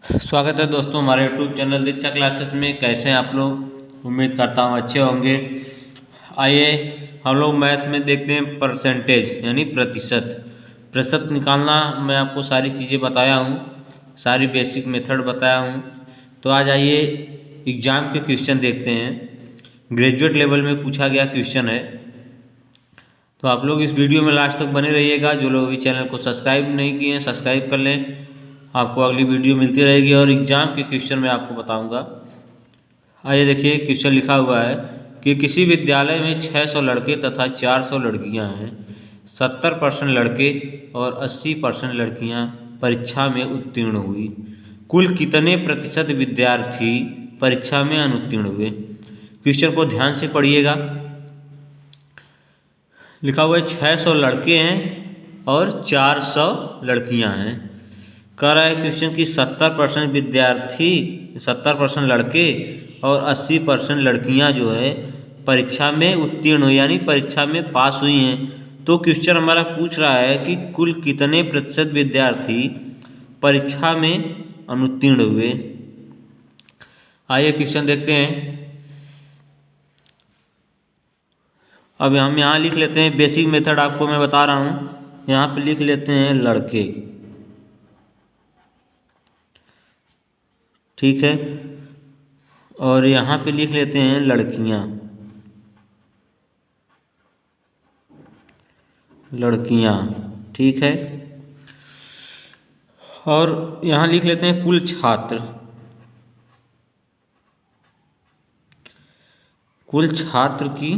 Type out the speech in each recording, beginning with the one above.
स्वागत है दोस्तों हमारे यूट्यूब चैनल दीक्षा क्लासेस में। कैसे हैं आप लोग? उम्मीद करता हूँ अच्छे होंगे। आइए हम लोग मैथ में देखते हैं परसेंटेज यानी प्रतिशत निकालना। मैं आपको सारी चीज़ें बताया हूँ, सारी बेसिक मेथड बताया हूँ। तो आज आइए एग्ज़ाम के क्वेश्चन देखते हैं। ग्रेजुएट लेवल में पूछा गया क्वेश्चन है, तो आप लोग इस वीडियो में लास्ट तक बने रहिएगा। जो लोग अभी चैनल को सब्सक्राइब नहीं किए हैं सब्सक्राइब कर लें, आपको अगली वीडियो मिलती रहेगी और एग्ज़ाम के क्वेश्चन मैं आपको बताऊंगा। आइए देखिए, क्वेश्चन लिखा हुआ है कि किसी विद्यालय में 600 लड़के तथा 400 लड़कियां हैं। 70% लड़के और 80% लड़कियां परीक्षा में उत्तीर्ण हुई। कुल कितने प्रतिशत विद्यार्थी परीक्षा में अनुत्तीर्ण हुए? क्वेश्चन को ध्यान से पढ़िएगा। लिखा हुआ है 600 लड़के हैं और 400 लड़कियां हैं। कह रहा है क्वेश्चन की 70% विद्यार्थी, 70% लड़के और 80% लड़कियां जो है परीक्षा में उत्तीर्ण हुई यानी परीक्षा में पास हुई हैं। तो क्वेश्चन हमारा पूछ रहा है कि कुल कितने प्रतिशत विद्यार्थी परीक्षा में अनुत्तीर्ण हुए। आइए क्वेश्चन देखते हैं। अब हम यहाँ लिख लेते हैं, बेसिक मेथड आपको मैं बता रहा हूँ। यहाँ पे लिख लेते हैं लड़के, ठीक है, और यहाँ पे लिख लेते हैं लड़कियाँ, ठीक है, और यहाँ लिख लेते हैं कुल छात्र की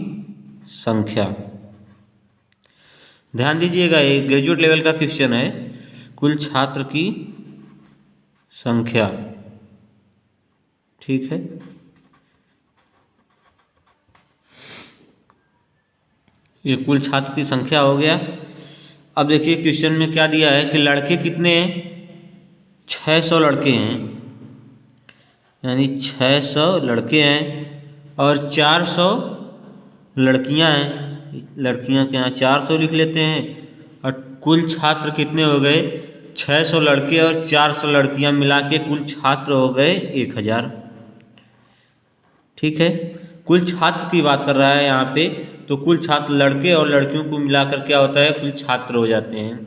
संख्या। ध्यान दीजिएगा, ये ग्रेजुएट लेवल का क्वेश्चन है। कुल छात्र की संख्या, ठीक है। ये कुल छात्र की संख्या हो गया। अब देखिए क्वेश्चन में क्या दिया है कि लड़के कितने हैं? 600 लड़के हैं, यानी 600 लड़के हैं और 400 लड़कियां हैं। लड़कियां के यहाँ 400 लिख लेते हैं। और कुल छात्र कितने हो गए? 600 लड़के और 400 लड़कियां मिला के कुल छात्र हो गए 1000, ठीक है। कुल छात्र की बात कर रहा है यहाँ पे, तो कुल छात्र लड़के और लड़कियों को मिलाकर क्या होता है? कुल छात्र हो जाते हैं।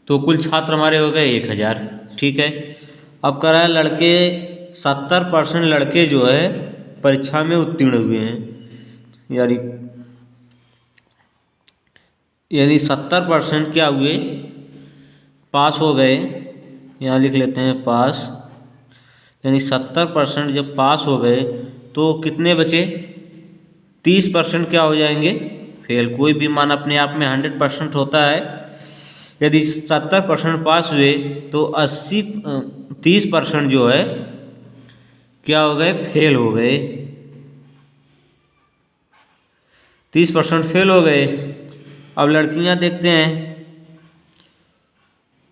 तो कुल छात्र हमारे हो गए 1000, ठीक है। अब कह रहा है लड़के 70% लड़के जो है परीक्षा में उत्तीर्ण हुए हैं, यानी 70% क्या हुए? पास हो गए। यहाँ लिख लेते हैं पास, यानी 70% जब पास हो गए तो कितने बचे? 30% क्या हो जाएंगे? फेल। कोई भी मान अपने आप में 100% होता है। यदि 70% पास हुए तो 30% जो है क्या हो गए? फेल हो गए। 30% फेल हो गए। अब लड़कियां देखते हैं,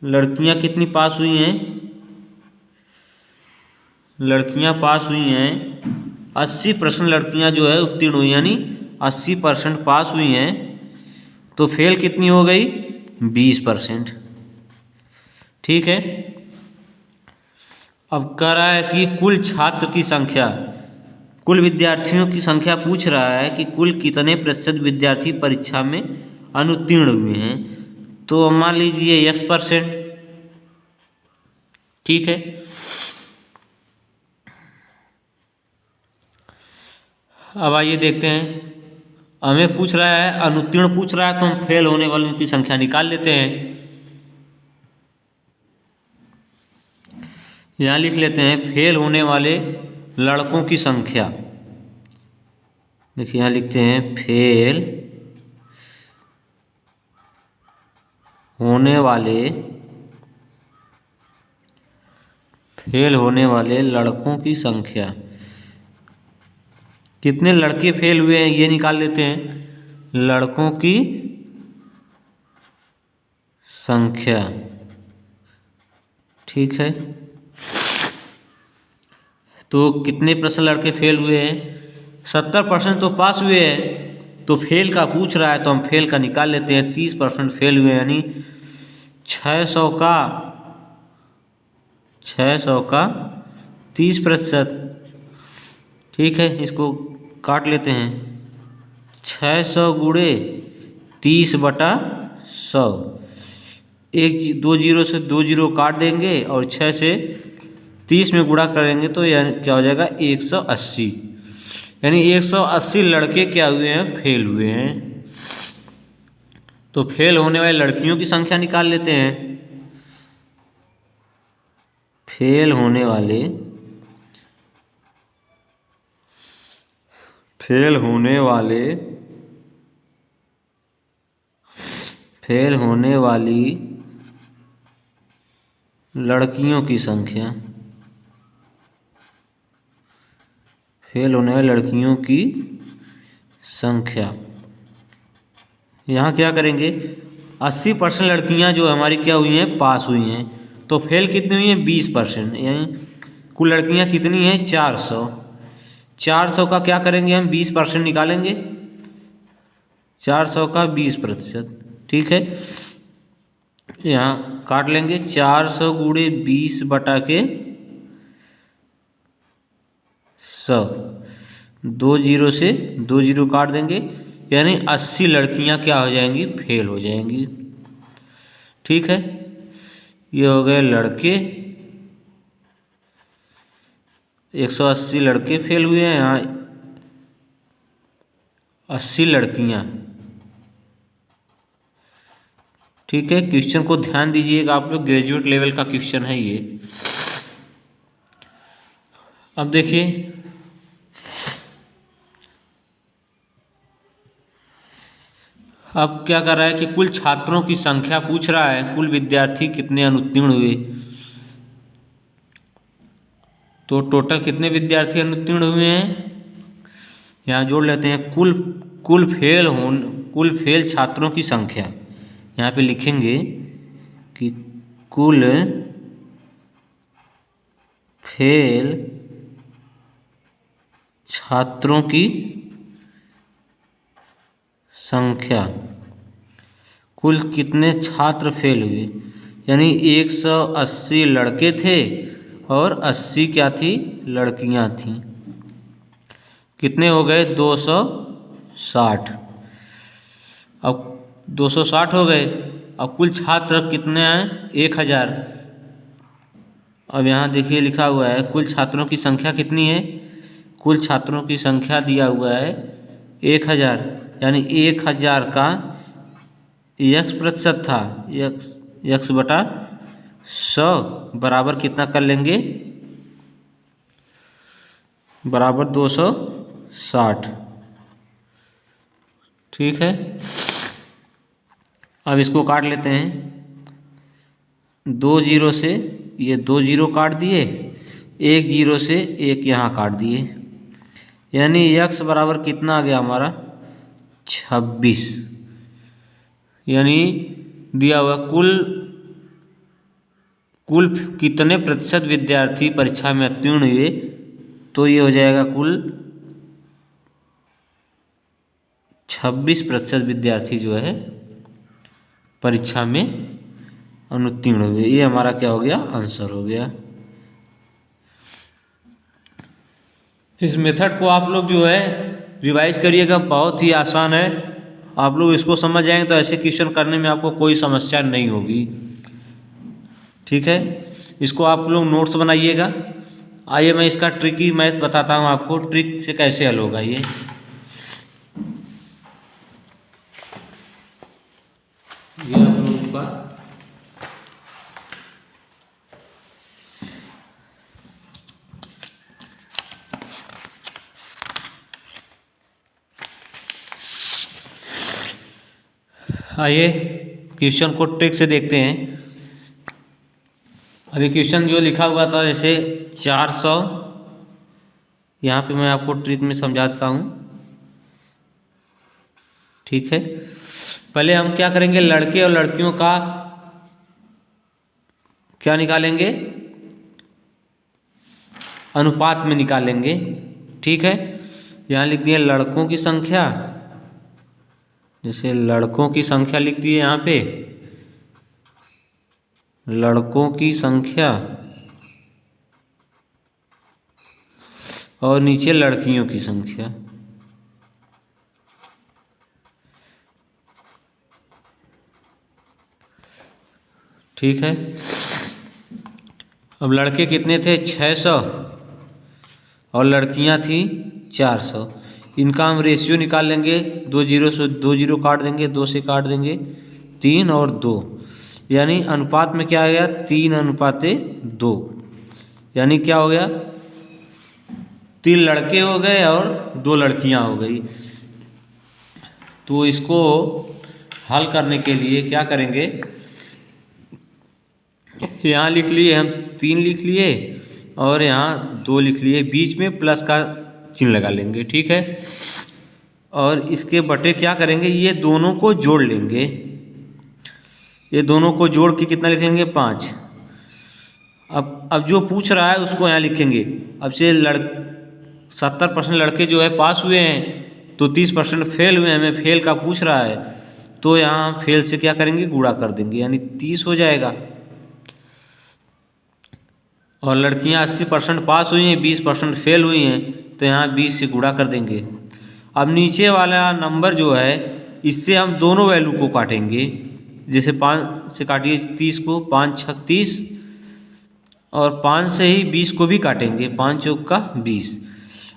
लड़कियां कितनी पास हुई हैं? लड़कियां पास हुई हैं 80% लड़कियां जो है उत्तीर्ण हुई, यानी 80% पास हुई हैं। तो फेल कितनी हो गई? 20%, ठीक है। अब कह रहा है कि कुल छात्र की संख्या, कुल विद्यार्थियों की संख्या पूछ रहा है कि कुल कितने प्रतिशत विद्यार्थी परीक्षा में अनुत्तीर्ण हुए हैं। तो मान लीजिए X%, ठीक है। अब आइए देखते हैं, हमें पूछ रहा है अनुत्तीर्ण पूछ रहा है, तो हम फेल होने वालों की संख्या निकाल लेते हैं। यहाँ लिख लेते हैं फेल होने वाले लड़कों की संख्या। देखिए यहाँ लिखते हैं फेल होने वाले लड़कों की संख्या। कितने लड़के फेल हुए हैं ये निकाल लेते हैं। लड़कों की संख्या, ठीक है। तो कितने % लड़के फेल हुए हैं? 70% तो पास हुए हैं, तो फेल का पूछ रहा है तो हम फेल का निकाल लेते हैं। 30% फेल हुए, यानी 600 का 600 का 30%। ठीक है, इसको काट लेते हैं। 600 गुणे 30/100। दो जीरो से दो जीरो काट देंगे और 6 से 30 में गुणा करेंगे तो यानी क्या हो जाएगा 180। यानी 180 लड़के क्या हुए हैं, फेल हुए हैं। तो फेल होने वाली लड़कियों की संख्या निकाल लेते हैं। फेल होने वाले वाली लड़कियों की संख्या, फेल होने वाली लड़कियों की संख्या। यहाँ क्या करेंगे, 80% लड़कियाँ जो हमारी क्या हुई हैं, पास हुई हैं। तो फेल कितनी हुई हैं, 20%। यानी कुल लड़कियाँ कितनी हैं, 400। 400 का क्या करेंगे हम, 20% निकालेंगे। 400 का 20%। ठीक है, यहाँ काट लेंगे। 400 गुणे 20/100। दो जीरो से दो जीरो काट देंगे, यानी 80 लड़कियां क्या हो जाएंगी, फेल हो जाएंगी। ठीक है, ये हो गए लड़के। 180 लड़के फेल हुए हैं, यहाँ 80 लड़कियां। ठीक है, क्वेश्चन को ध्यान दीजिएगा आप लोग, ग्रेजुएट लेवल का क्वेश्चन है ये। अब देखिए, अब क्या कर रहा है कि कुल छात्रों की संख्या पूछ रहा है, कुल विद्यार्थी कितने अनुत्तीर्ण हुए। तो टोटल कितने विद्यार्थी अनुत्तीर्ण हुए हैं, यहाँ जोड़ लेते हैं। कुल फेल छात्रों की संख्या, यहाँ पे लिखेंगे कि कुल फेल छात्रों की संख्या। कुल कितने छात्र फेल हुए, यानी 180 लड़के थे और 80 क्या थी, लड़कियां थीं। कितने हो गए, 260। अब 260 हो गए। अब कुल छात्र कितने हैं, 1000। अब यहाँ देखिए लिखा हुआ है कुल छात्रों की संख्या कितनी है, कुल छात्रों की संख्या दिया हुआ है 1000। यानी 1000 का x% था, x/100 बराबर कितना कर लेंगे, बराबर 260। ठीक है, अब इसको काट लेते हैं। 2 जीरो से ये 2 जीरो काट दिए, 1 जीरो से 1 यहाँ काट दिए, यानी x बराबर कितना आ गया हमारा, 26। यानी दिया हुआ कुल कितने प्रतिशत विद्यार्थी परीक्षा में उत्तीर्ण हुए, तो ये हो जाएगा कुल 26% विद्यार्थी जो है परीक्षा में अनुत्तीर्ण हुए। ये हमारा क्या हो गया, आंसर हो गया। इस मेथड को आप लोग जो है रिवाइज करिएगा, बहुत ही आसान है। आप लोग इसको समझ जाएंगे तो ऐसे क्वेश्चन करने में आपको कोई समस्या नहीं होगी। ठीक है, इसको आप लोग नोट्स बनाइएगा। आइए मैं इसका ट्रिकी मैथ बताता हूँ आपको, ट्रिक से कैसे हल होगा ये। आप लोगों का आइए क्वेश्चन को ट्रिक से देखते हैं। अभी क्वेश्चन जो लिखा हुआ था जैसे 400, यहाँ पे मैं आपको ट्रिक में समझा देता हूँ। ठीक है, पहले हम क्या करेंगे, लड़के और लड़कियों का क्या निकालेंगे, अनुपात में निकालेंगे। ठीक है, यहाँ लिख दिए लड़कों की संख्या, जैसे लड़कों की संख्या लिख दी है यहाँ पे, लड़कों की संख्या और नीचे लड़कियों की संख्या। ठीक है। अब लड़के कितने थे 600 और लड़कियां थी 400। इनका हम रेशियो निकाल लेंगे। 2 जीरो से 2 जीरो काट देंगे, 2 से काट देंगे 3 और 2, यानी अनुपात में क्या आ गया 3:2। यानी क्या हो गया 3 लड़के हो गए और 2 लड़कियां हो गई। तो इसको हल करने के लिए क्या करेंगे, यहाँ लिख लिए हम 3 लिख लिए और यहाँ 2 लिख लिए, बीच में प्लस का चिन्ह लगा लेंगे। ठीक है। और इसके बटे क्या करेंगे, ये दोनों को जोड़ लेंगे। ये दोनों को जोड़ के कितना लिख लेंगे 5। अब जो पूछ रहा है उसको यहाँ लिखेंगे। अब से 70% लड़के जो है पास हुए हैं तो 30% फेल हुए हैं, हमें फेल का पूछ रहा है तो यहाँ फेल से क्या करेंगे गुणा कर देंगे, यानी 30 हो जाएगा। और लड़कियाँ 80% पास हुई हैं, 20% फेल हुई हैं तो यहाँ 20 से गुणा कर देंगे। अब नीचे वाला नंबर जो है इससे हम दोनों वैल्यू को काटेंगे। जैसे 5 से काटिए 30 को, 5 छक 30 और 5 से ही 20 को भी काटेंगे, 5 चौक का 20।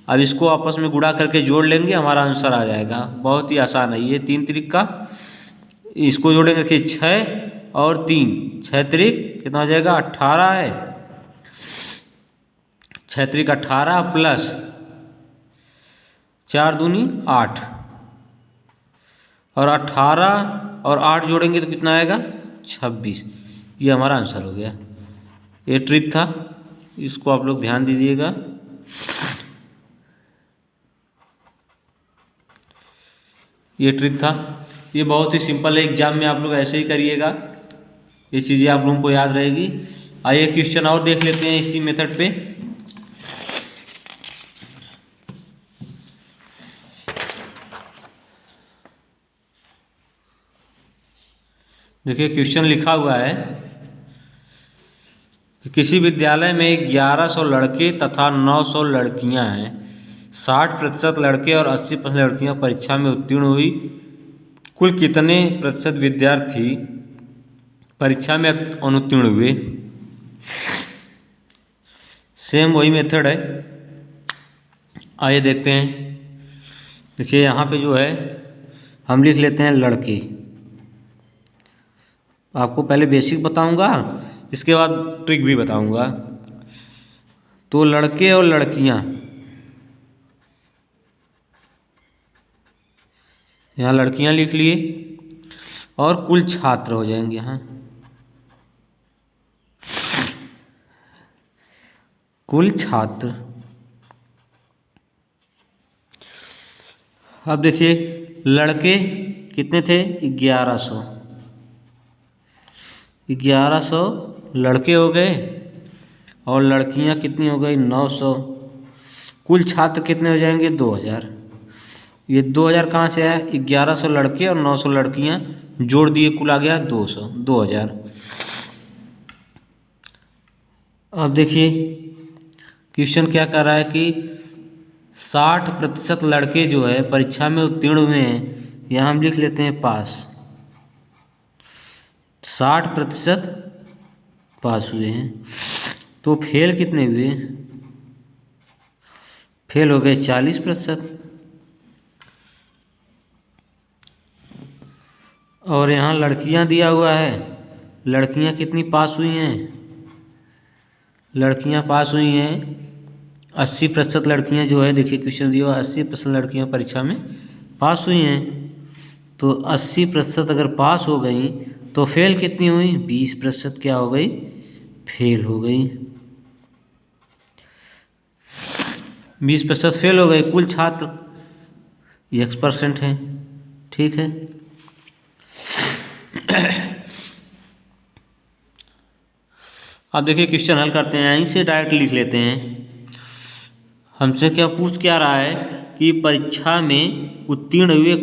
अब इसको आपस में गुणा करके जोड़ लेंगे, हमारा आंसर आ जाएगा। बहुत ही आसान है ये, 3 त्रिक का। इसको जोड़ेंगे कि 6 और 3, 6 त्रिक कितना हो जाएगा 18 है, 6 त्रिक 18 प्लस 4 दूनी 8 और 18 और 8 जोड़ेंगे तो कितना आएगा 26। ये हमारा आंसर हो गया। ये ट्रिक था, इसको आप लोग ध्यान दीजिएगा। ये ट्रिक था, ये बहुत ही सिंपल है। एग्जाम में आप लोग ऐसे ही करिएगा, ये चीज़ें आप लोगों को याद रहेगी। आइए क्वेश्चन और देख लेते हैं इसी मेथड पे। देखिए क्वेश्चन लिखा हुआ है कि किसी विद्यालय में 1100 लड़के तथा 900 लड़कियां हैं। 60% लड़के और 80% लड़कियां परीक्षा में उत्तीर्ण हुई। कुल कितने प्रतिशत विद्यार्थी परीक्षा में अनुत्तीर्ण हुए। सेम वही मेथड है, आइए देखते हैं। देखिए यहाँ पे जो है हम लिख लेते हैं लड़के। आपको पहले बेसिक बताऊंगा, इसके बाद ट्रिक भी बताऊंगा। तो लड़के और लड़कियां, यहाँ लड़कियां लिख लिए और कुल छात्र हो जाएंगे यहाँ, कुल छात्र। अब देखिए लड़के कितने थे 1100, 1100 लड़के हो गए और लड़कियां कितनी हो गई 900। कुल छात्र कितने हो जाएंगे 2000। ये 2000 कहाँ से आया, 1100 लड़के और 900 लड़कियां जोड़ दिए, कुल आ गया 2000। अब देखिए क्वेश्चन क्या कर रहा है कि 60% लड़के जो है परीक्षा में उत्तीर्ण हुए हैं, यहाँ हम लिख लेते हैं पास। 60% पास हुए हैं तो फेल कितने हुए, फेल हो गए 40%। और यहाँ लड़कियां दिया हुआ है, लड़कियां कितनी पास हुई हैं, लड़कियां पास हुई हैं 80% लड़कियां जो है, देखिए क्वेश्चन दिया हुआ 80% लड़कियां परीक्षा में पास हुई हैं। तो 80% अगर पास हो गई तो फेल कितनी हुई 20% क्या हो गई फेल हो गई, 20% फेल हो गए। कुल छात्र X% हैं। ठीक है। अब देखिए क्वेश्चन हल करते हैं, यहीं से डायरेक्ट लिख लेते हैं। हमसे क्या रहा है कि परीक्षा में उत्तीर्ण हुए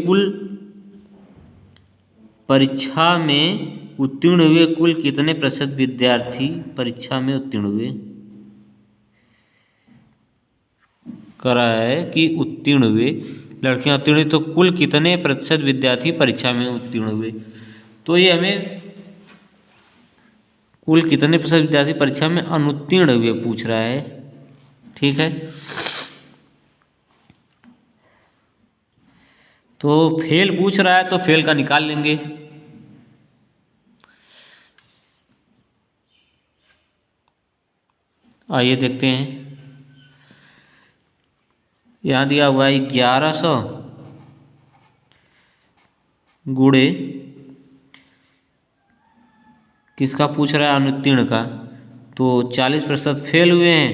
कुल कितने प्रतिशत विद्यार्थी परीक्षा में उत्तीर्ण हुए। करा है कि उत्तीर्ण हुए, लड़कियां उत्तीर्ण हुई, तो कुल कितने प्रतिशत विद्यार्थी परीक्षा में उत्तीर्ण हुए। तो ये हमें कुल कितने प्रतिशत विद्यार्थी परीक्षा में अनुत्तीर्ण हुए पूछ रहा है। ठीक है, तो फेल पूछ रहा है तो फेल का निकाल लेंगे। आइए देखते हैं, यहाँ दिया हुआ है 1100 गुणे, किसका पूछ रहा है, अनुत्तीर्ण का, तो 40% फेल हुए हैं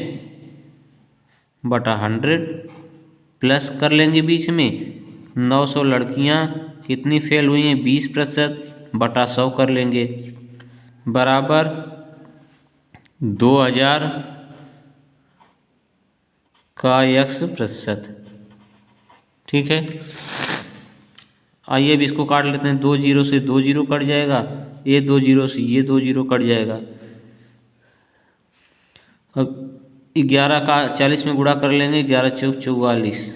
बटा 100 प्लस कर लेंगे बीच में 900 लड़कियां कितनी फेल हुई हैं, 20% बटा 100 कर लेंगे, बराबर 2000 का x%। ठीक है, आइए अब इसको काट लेते हैं, 2 जीरो से 2 जीरो कट जाएगा, ये 2 जीरो से ये 2 जीरो कट जाएगा। अब 11 का 40 में गुणा कर लेंगे, 11 चौक 44,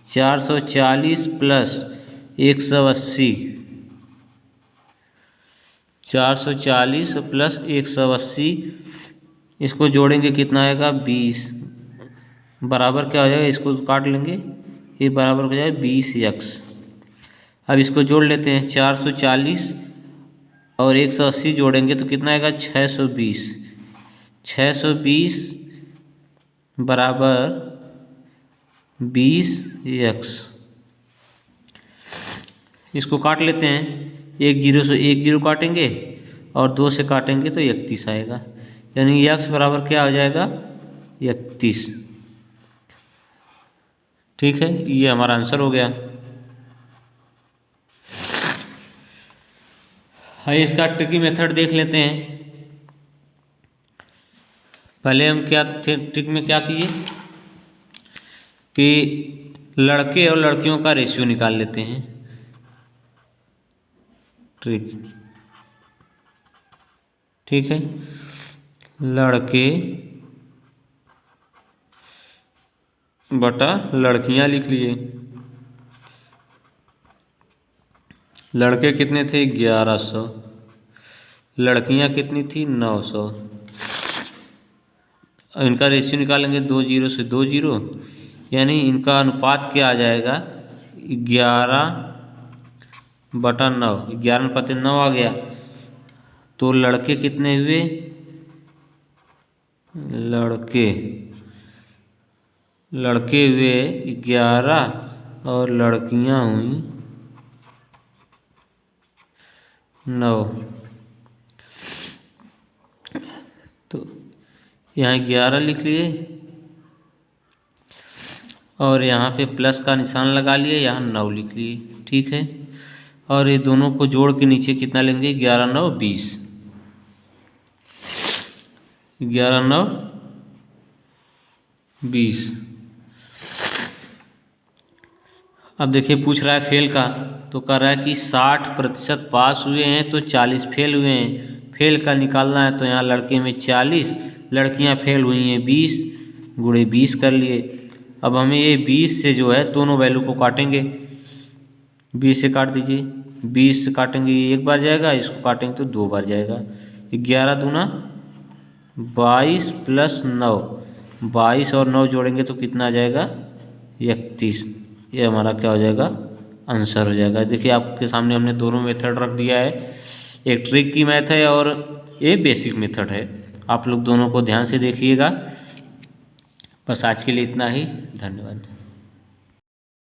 440 प्लस 180, 440 प्लस 180, इसको जोड़ेंगे कितना आएगा 20, बराबर क्या हो जाएगा, इसको काट लेंगे, ये बराबर हो जाएगा 20x। अब इसको जोड़ लेते हैं, 440 और 180 जोड़ेंगे तो कितना आएगा 620, 620 बराबर 20x। इसको काट लेते हैं, 1 जीरो से 1 जीरो काटेंगे और 2 से काटेंगे तो 31 आएगा, यानी x बराबर क्या हो जाएगा 31। ठीक है, ये हमारा आंसर हो गया। आइए इसका ट्रिकी मेथड देख लेते हैं। पहले हम क्या थे, ट्रिक में क्या किए कि लड़के और लड़कियों का रेशियो निकाल लेते हैं। ट्रिक, ठीक है, लड़के बटा लड़कियां लिख लिए। लड़के कितने थे 1100, लड़कियां कितनी थी 900। इनका रेशियो निकालेंगे, 2 जीरो से 2 जीरो, यानी इनका अनुपात क्या आ जाएगा 11 बटा 9, 11/9 आ गया। तो लड़के कितने हुए, लड़के हुए 11 और लड़कियां हुई 9। तो यहाँ 11 लिख लिए और यहाँ पे प्लस का निशान लगा लिए, यहाँ 9 लिख लिए। ठीक है, और ये दोनों को जोड़ के नीचे कितना लेंगे 11 9 20, 11 9 20। अब देखिए पूछ रहा है फेल का, तो कह रहा है कि 60% पास हुए हैं तो 40 फेल हुए हैं। फेल का निकालना है तो यहाँ लड़के में 40, लड़कियाँ फेल हुई हैं 20, गुणे 20 कर लिए। अब हमें ये 20 से जो है दोनों वैल्यू को काटेंगे, 20 से काट दीजिए, 20 से काटेंगे ये एक बार जाएगा, इसको काटेंगे तो 2 बार जाएगा। 11 दूना 22 प्लस 9, 22 और 9 जोड़ेंगे तो कितना आ जाएगा 31। ये हमारा क्या हो जाएगा आंसर हो जाएगा। देखिए आपके सामने हमने दोनों मेथड रख दिया है, एक ट्रिक की मेथड है और ये बेसिक मेथड है। आप लोग दोनों को ध्यान से देखिएगा। बस आज के लिए इतना ही, धन्यवाद।